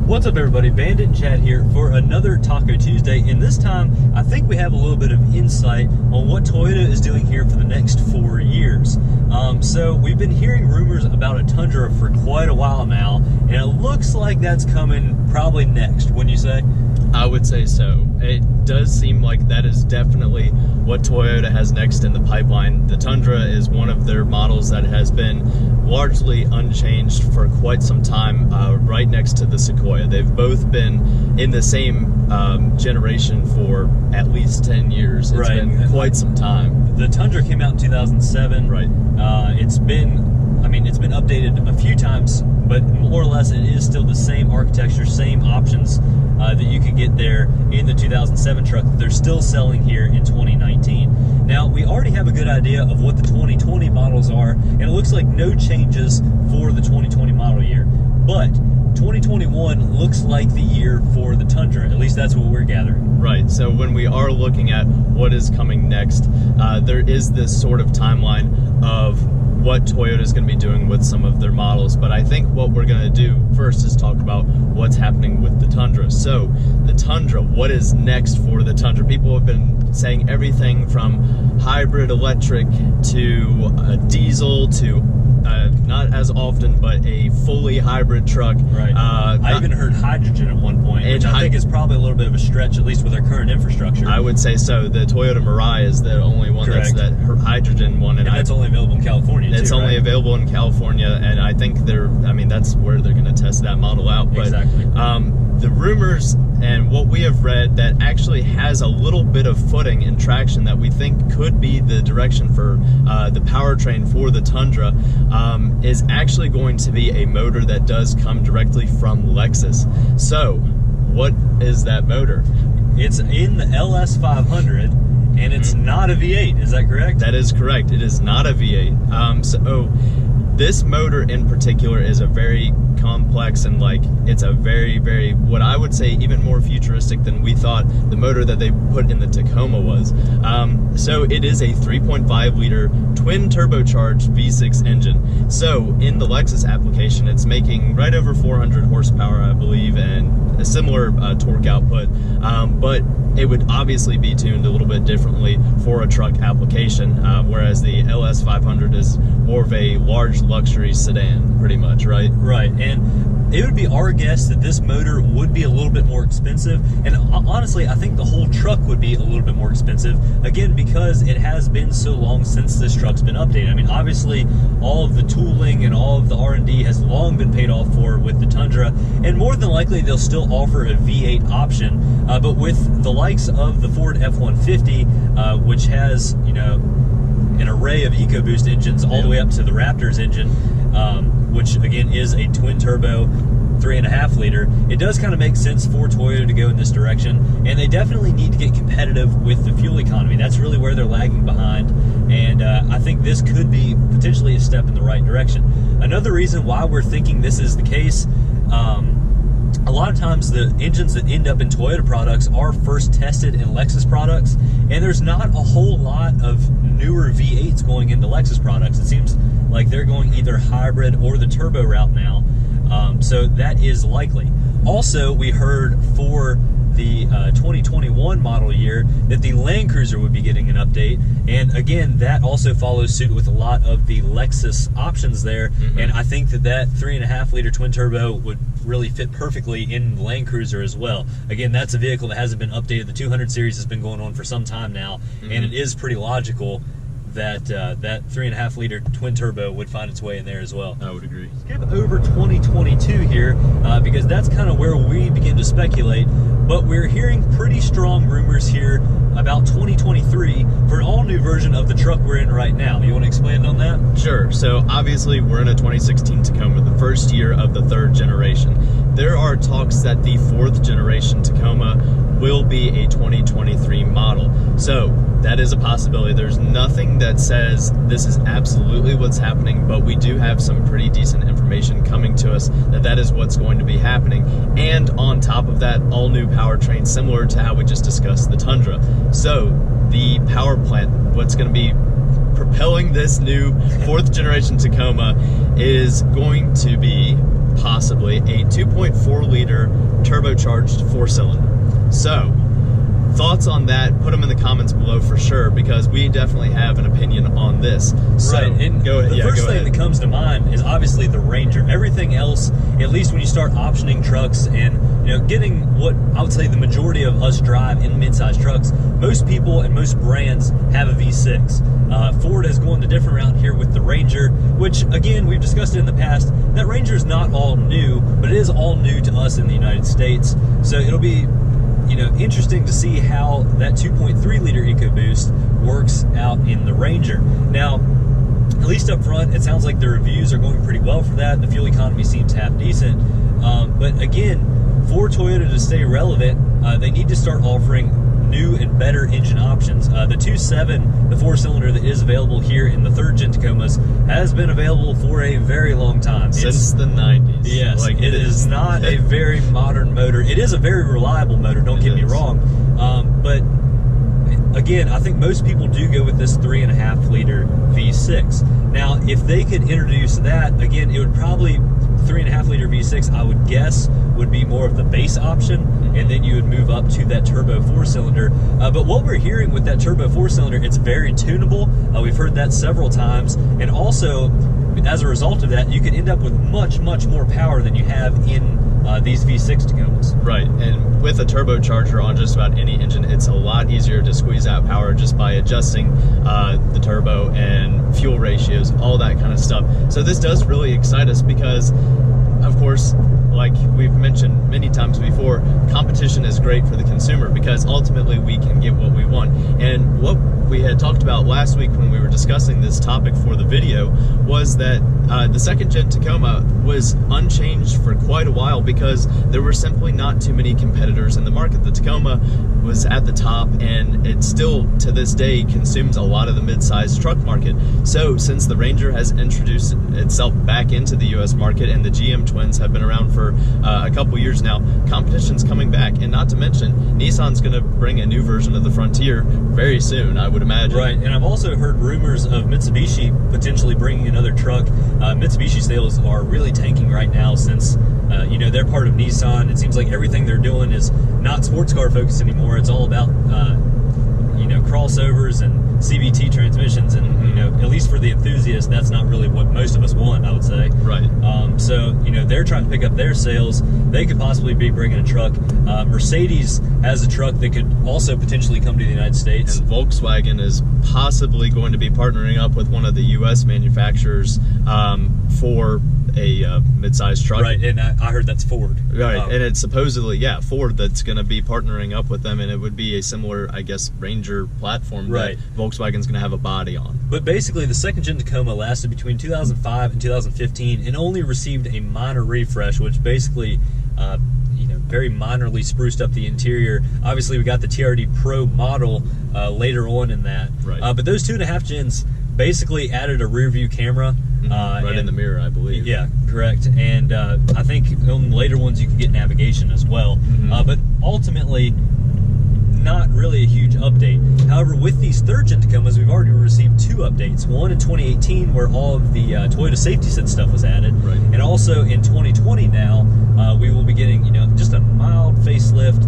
What's up, everybody? Bandit and Chad here for another Taco Tuesday, and this time I think we have a little bit of insight on what Toyota is doing here for the next 4 years. So we've been hearing rumors about a Tundra for quite a while now, and it looks like that's coming probably next, wouldn't you say? I would say so. It does seem like that is definitely what Toyota has next in the pipeline. The Tundra is one of their models that has been largely unchanged for quite some time, right next to the Sequoia. They've both been in the same generation for at least 10 years. It's been quite some time. The Tundra came out in 2007. Right. It's been updated a few times, but more or less it is still the same architecture, same options that you could get there in the 2007 truck that they're still selling here in 2019. Now, we already have a good idea of what the 2020 models are, and it looks like no changes for the 2020 model year. But 2021 looks like the year for the Tundra. At least that's what we're gathering. Right. So when we are looking at what is coming next, there is this sort of timeline of what Toyota is going to be doing with some of their models. But I think what we're going to do first is talk about what's happening with the Tundra. So the Tundra, what is next for the Tundra? People have been saying everything from hybrid electric to diesel to not as often, but a fully hybrid truck. Right. I even heard hydrogen at one point, which I think is probably a little bit of a stretch, at least with our current infrastructure. I would say so. The Toyota Mirai is the only one that's that hydrogen one, and that's only available in California. It's only available in California, and I think that's where they're going to test that model out. But, exactly. The rumors and what we have read that actually has a little bit of footing and traction that we think could be the direction for the powertrain for the Tundra is actually going to be a motor that does come directly from Lexus. So, what is that motor? It's in the LS 500, and it's not a V8. Is that correct? That is correct. It is not a V8. So, this motor in particular is a very complex and it's a very, very, what I would say, even more futuristic than we thought the motor that they put in the Tacoma was. So it is a 3.5 liter twin turbocharged V6 engine. So in the Lexus application, it's making right over 400 horsepower, I believe, and a similar torque output. But it would obviously be tuned a little bit differently for a truck application, whereas the LS 500 is more of a large luxury sedan, pretty much, right? Right, and it would be our guess that this motor would be a little bit more expensive, and honestly, I think the whole truck would be a little bit more expensive, again, because it has been so long since this truck's been updated. I mean, obviously, all of the tooling and all of the R&D has long been paid off for with the Tundra, and more than likely, they'll still offer a V8 option, but with the likes of the Ford F-150, which has, an array of EcoBoost engines all the way up to the Raptor's engine, which again is a twin turbo 3.5 liter. It does kind of make sense for Toyota to go in this direction, and they definitely need to get competitive with the fuel economy. That's really where they're lagging behind, and I think this could be potentially a step in the right direction. Another reason why we're thinking this is the case, a lot of times the engines that end up in Toyota products are first tested in Lexus products, and there's not a whole lot of newer V8s going into Lexus products. It seems like they're going either hybrid or the turbo route now, so that is likely. Also, we heard for the 2021 model year that the Land Cruiser would be getting an update, and again, that also follows suit with a lot of the Lexus options there, and I think that 3.5 liter twin turbo would really fit perfectly in the Land Cruiser as well. Again, that's a vehicle that hasn't been updated. The 200 series has been going on for some time now, and it is pretty logical that that 3.5 liter twin turbo would find its way in there as well. I would agree. Skip over 2022 here, because that's kind of where we begin to speculate, but we're hearing pretty strong rumors here about 2023 for an all-new version of the truck we're in right now. You want to expand on that? Sure. So obviously we're in a 2016 Tacoma, the first year of the third generation. There are talks that the fourth generation Tacoma will be a 2023 model. So that is a possibility. There's nothing that says this is absolutely what's happening, but we do have some pretty decent information coming to us that that is what's going to be happening. And on top of that, all new powertrain, similar to how we just discussed the Tundra. So the power plant, what's going to be propelling this new fourth generation Tacoma is going to be possibly a 2.4 liter turbocharged 4-cylinder. So, thoughts on that, put them in the comments below for sure, because we definitely have an opinion on this. So, right, and go ahead. The first thing that comes to mind is obviously the Ranger. Everything else, at least when you start optioning trucks and getting what I would say the majority of us drive in mid-size trucks, most people and most brands have a V6. Ford has gone a different route here with the Ranger, which again, we've discussed it in the past. That Ranger is not all new, but it is all new to us in the United States. So it'll be interesting to see how that 2.3 liter EcoBoost works out in the Ranger. Now, at least up front, it sounds like the reviews are going pretty well for that. The fuel economy seems half decent. But again, for Toyota to stay relevant, they need to start offering new and better engine options. The 2.7, the 4-cylinder that is available here in the 3rd gen Tacomas, has been available for a very long time. Since the 90s. Yes, like it is not a very modern motor. It is a very reliable motor, don't get me wrong. But again, I think most people do go with this 3.5 liter V6. Now, if they could introduce that, again, it would probably 3.5 liter V6, I would guess, would be more of the base option, and then you would move up to that turbo 4-cylinder. But what we're hearing with that turbo 4-cylinder, it's very tunable. We've heard that several times, and also as a result of that, you can end up with much, much more power than you have in these V6 Tacomas. Right, and with a turbocharger on just about any engine, it's a lot easier to squeeze out power just by adjusting the turbo and fuel ratios, all that kind of stuff. So this does really excite us because, of course, like we've mentioned many times before, competition is great for the consumer because ultimately we can get what we want. And what we had talked about last week when we were discussing this topic for the video was that the 2nd gen Tacoma was unchanged for quite a while because there were simply not too many competitors in the market. The Tacoma was at the top, and it still to this day consumes a lot of the mid-sized truck market. So since the Ranger has introduced itself back into the US market and the GM twins have been around for a couple years now, competition's coming back. And not to mention, Nissan's going to bring a new version of the Frontier very soon, I would imagine. Right, and I've also heard rumors of Mitsubishi potentially bringing another truck. Mitsubishi sales are really tanking right now since they're part of Nissan. It seems like everything they're doing is not sports car focused anymore. It's all about crossovers and CVT transmissions, and at least for the enthusiast, that's not really what most of us want, I would say. Right. So they're trying to pick up their sales. They could possibly be bringing a truck. Mercedes has a truck that could also potentially come to the United States. And Volkswagen is possibly going to be partnering up with one of the U.S. manufacturers for a mid-sized truck. Right, and I heard that's Ford. Right, and it's supposedly, Ford that's going to be partnering up with them, and it would be a similar, I guess, Ranger platform that Volkswagen's going to have a body on. But basically, the 2nd gen Tacoma lasted between 2005 and 2015 and only received a minor refresh, which basically, very minorly spruced up the interior. Obviously, we got the TRD Pro model later on in that. Right. But those 2.5 gens basically added a rear view camera. Right in the mirror, I believe. Yeah, correct. And I think on later ones you can get navigation as well. But ultimately, not really a huge update. However, with these 3rd gen Tacomas, we've already received 2 updates. One in 2018, where all of the Toyota Safety Sense stuff was added, and also in 2020 now, we will be getting just a mild facelift.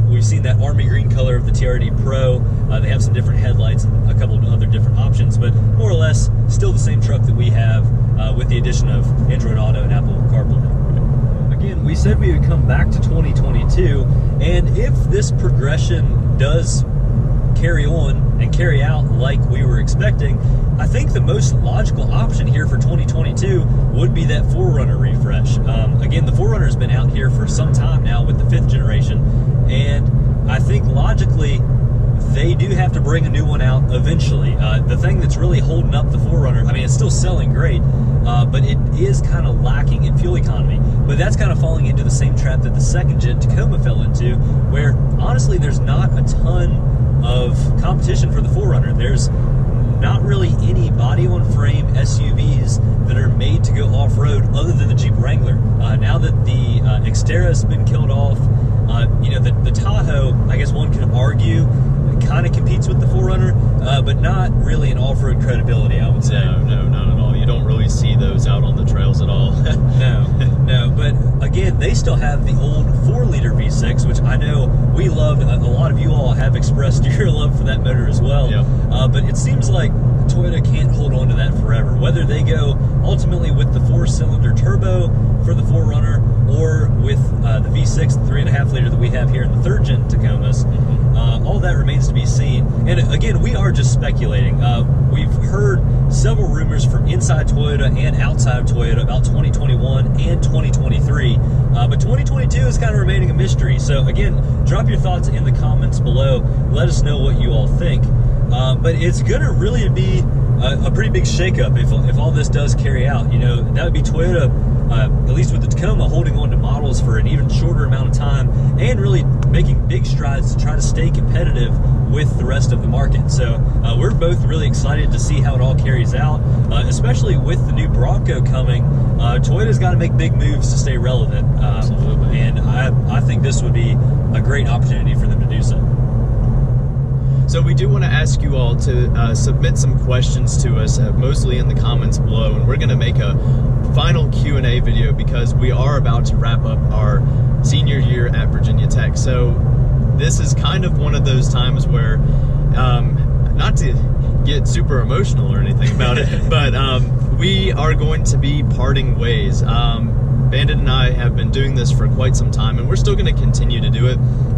We've seen that army green color of the TRD Pro. They have some different headlights and a couple of other different options, but more or less still the same truck that we have with the addition of Android Auto and Apple CarPlay. Again, we said we would come back to 2022, and if this progression does carry on and carry out like we were expecting, I think the most logical option here for 2022 would be that 4Runner refresh. Again, the 4Runner has been out here for some time now with the 5th generation, and I think logically they do have to bring a new one out eventually. The thing that's really holding up the 4Runner, I mean, it's still selling great, but it is kind of lacking in fuel economy. But that's kind of falling into the same trap that the 2nd gen Tacoma fell into, where honestly there's not a ton of competition for the 4Runner. There's not really any body-on-frame SUVs that are made to go off-road other than the Jeep Wrangler. Now that the Xterra has been killed off, the Tahoe, I guess one could argue, kind of competes with the 4Runner, but not really in off-road credibility, I would say. No, not at all. You don't really see those out on the trails at all. No, but again, they still have the old 4-liter V6, which I know we loved. A lot of you all have expressed your love for that motor as well. Yep. But it seems like Toyota can't hold on to that forever. Whether they go ultimately with the 4-cylinder turbo for the 4Runner or with the V6, 3.5-liter that we have here in the 3rd-gen Tacomas, all that remains to be seen. And again, we are just speculating. We've heard several rumors from inside Toyota and outside of Toyota about 2021 and 2023, but 2022 is kind of remaining a mystery. So again, drop your thoughts in the comments below. Let us know what you all think. But it's going to really be a pretty big shakeup if all this does carry out. You know, that would be Toyota, at least with the Tacoma, holding on to models for an even shorter amount of time and really making big strides to try to stay competitive with the rest of the market. So we're both really excited to see how it all carries out, especially with the new Bronco coming. Toyota's got to make big moves to stay relevant. Absolutely. And I think this would be a great opportunity for them to do so. So we do want to ask you all to submit some questions to us, mostly in the comments below, and we're going to make a final Q&A video because we are about to wrap up our senior year at Virginia Tech. So this is kind of one of those times where, not to get super emotional or anything about it, but we are going to be parting ways. Bandit and I have been doing this for quite some time, and we're still going to continue to do it,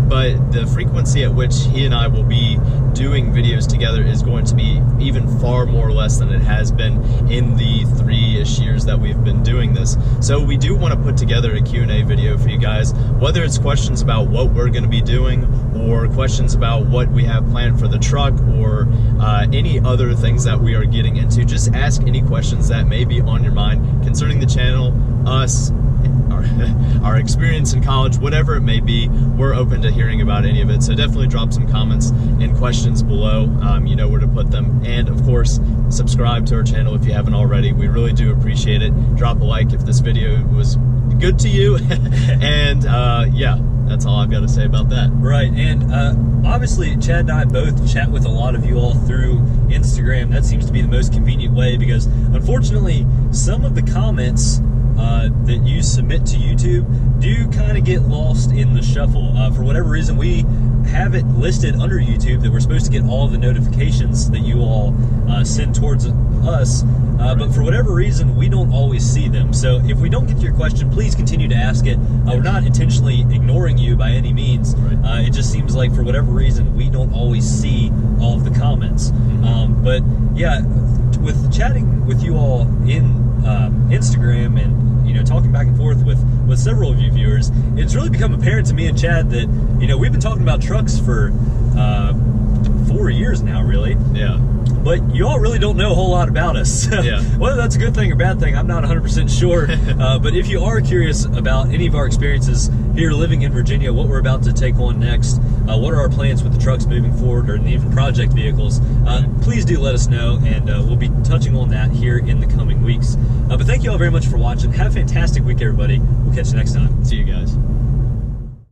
but the frequency at which he and I will be doing videos together is going to be even far more or less than it has been in the 3-ish years that we've been doing this. So we do want to put together a Q&A video for you guys, whether it's questions about what we're going to be doing or questions about what we have planned for the truck or any other things that we are getting into. Just ask any questions that may be on your mind concerning the channel, us, our experience in college, whatever it may be. We're open to hearing about any of it, so definitely drop some comments and questions below. You know where to put them, and of course subscribe to our channel if you haven't already. We really do appreciate it. Drop a like if this video was good to you. And yeah, that's all I've got to say about that. Right, and obviously Chad and I both chat with a lot of you all through Instagram. That seems to be the most convenient way because unfortunately some of the comments that you submit to YouTube do kind of get lost in the shuffle. For whatever reason, we have it listed under YouTube that we're supposed to get all of the notifications that you all send towards us, but for whatever reason, we don't always see them. So if we don't get to your question, please continue to ask it. We're not intentionally ignoring you by any means. Right. It just seems like for whatever reason, we don't always see all of the comments. But yeah, with chatting with you all in Instagram and talking back and forth with several of you viewers, it's really become apparent to me and Chad that we've been talking about trucks for 4 years now, really. Yeah. But you all really don't know a whole lot about us. Yeah. Whether that's a good thing or bad thing, I'm not 100% sure. But if you are curious about any of our experiences here living in Virginia, what we're about to take on next, what are our plans with the trucks moving forward, or even project vehicles, please do let us know, and we'll be touching on that here in the coming weeks. But thank you all very much for watching. Have a fantastic week, everybody. We'll catch you next time. See you guys.